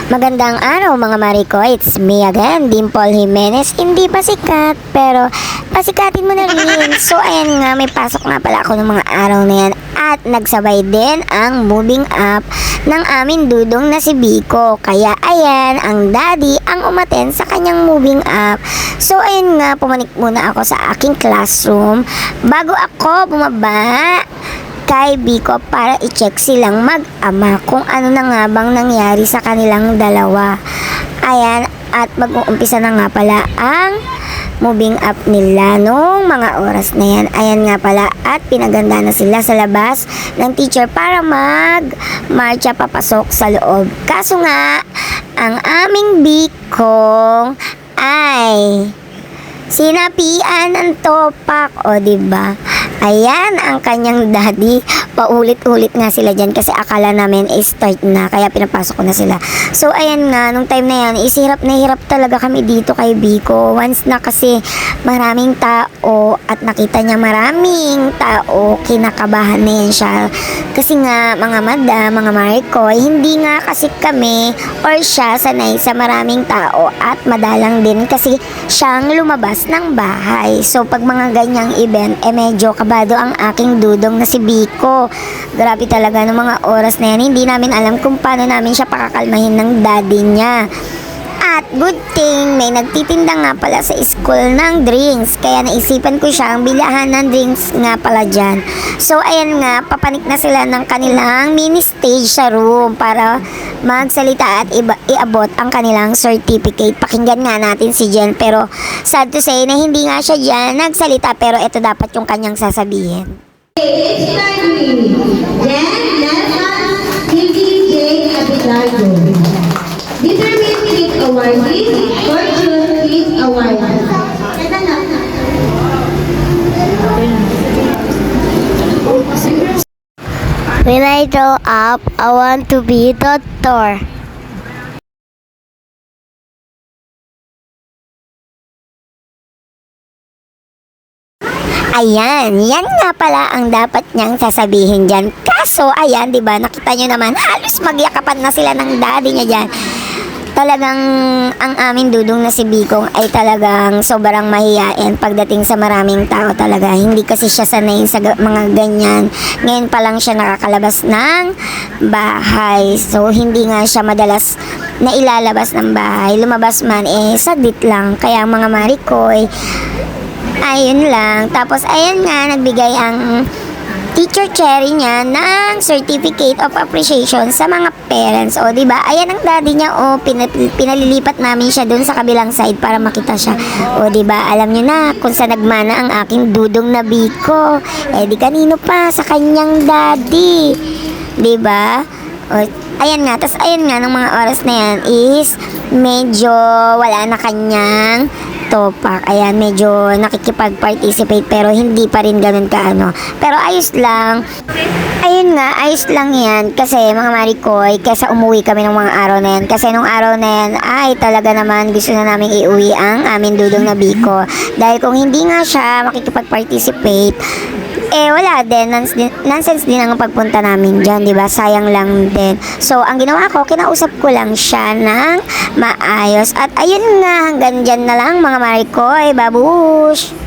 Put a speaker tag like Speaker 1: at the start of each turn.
Speaker 1: Magandang araw mga Mariko, it's me again, Dimple Jimenez. Hindi pa sikat, pero pasikatin mo na rin. So ayan nga, may pasok nga pala ako ng mga araw na yan. At nagsabay din ang moving up ng aming dudong na si Biko. Kaya ayan, ang daddy ang umaten sa kanyang moving up. So ayan nga, pumanik muna ako sa aking classroom bago ako bumaba kay Biko para i-check silang mag-ama kung ano na nga bang nangyari sa kanilang dalawa. Ayan, at mag-uumpisa na nga pala ang moving up nila nung mga oras na yan. Ayan nga pala, at pinaganda na sila sa labas ng teacher para mag-marcha papasok sa loob. Kaso nga, ang aming Biko ay sinapian ng topak, o diba? Ayan ang kanyang daddy. Paulit-ulit nga sila dyan kasi akala namin start na, kaya pinapasok ko na sila. So ayan nga, nung time na yan, hirap na hirap talaga kami dito kay Biko. Once na kasi maraming tao at nakita niya maraming tao, kinakabahan na yan siya. Kasi nga mga madam, mga Marikoy, hindi nga kasi kami or siya sanay sa maraming tao at madalang din kasi siyang lumabas ng bahay. So pag mga ganyang event, medyo kabado ang aking dudong na si Biko. Grabe talaga ng mga oras na yan. Hindi namin alam kung paano namin siya pakakalmahin ng daddy niya. At good thing, may nagtitinda nga pala sa school ng drinks. Kaya naisipan ko siyang bilahan ng drinks nga pala dyan. So ayan nga, papanik na sila ng kanilang mini stage sa room para magsalita at iabot ang kanilang certificate. Pakinggan nga natin si Jen, pero sad to say na hindi nga siya dyan nagsalita, pero ito dapat yung kanyang sasabihin.
Speaker 2: It's time. Then, let's KDJ Abilardo. Determined Kid Awardee, Fortune Kid Award.
Speaker 1: When I grow up, I want to be a doctor. Ayan, yan nga pala ang dapat niyang sasabihin dyan. Kaso, ayan, di ba, nakita nyo naman, halos magyakapan na sila ng daddy niya dyan. Talagang ang aming dudong na si Bikong ay talagang sobrang mahiyain pagdating sa maraming tao talaga. Hindi kasi siya sanay sa mga ganyan. Ngayon pa lang siya nakakalabas ng bahay. So, hindi nga siya madalas na ilalabas ng bahay. Lumabas man, saglit lang. Kaya mga Marikoy, ayun lang. Tapos, ayan nga, nagbigay ang Teacher Cherry niya ng Certificate of Appreciation sa mga parents. O, diba? Ayan ang daddy niya. O, pinalilipat namin siya dun sa kabilang side para makita siya. O, diba? Alam niyo na kung saan nagmana ang aking dudong na Biko. Di kanino pa? Sa kanyang daddy. Diba? O, ayan nga. Tapos, ayan nga, ng mga oras na yan is medyo wala na kanyang topak. Ayan, medyo nakikipag-participate pero hindi pa rin ganun kaano. Pero ayos lang. Ayun nga, ayos lang yan. Kasi mga Marikoy, kesa umuwi kami ng mga araw na yan. Kasi nung araw na yan, ay talaga naman gusto na namin iuwi ang amin dudong na Biko. Dahil kung hindi nga siya makikipag-participate, wala din. Nonsense din ang pagpunta namin dyan, diba? Sayang lang din. So, ang ginawa ko, kinausap ko lang siya ng maayos. At ayun nga, hanggang dyan na lang mga Marikoy. Babush!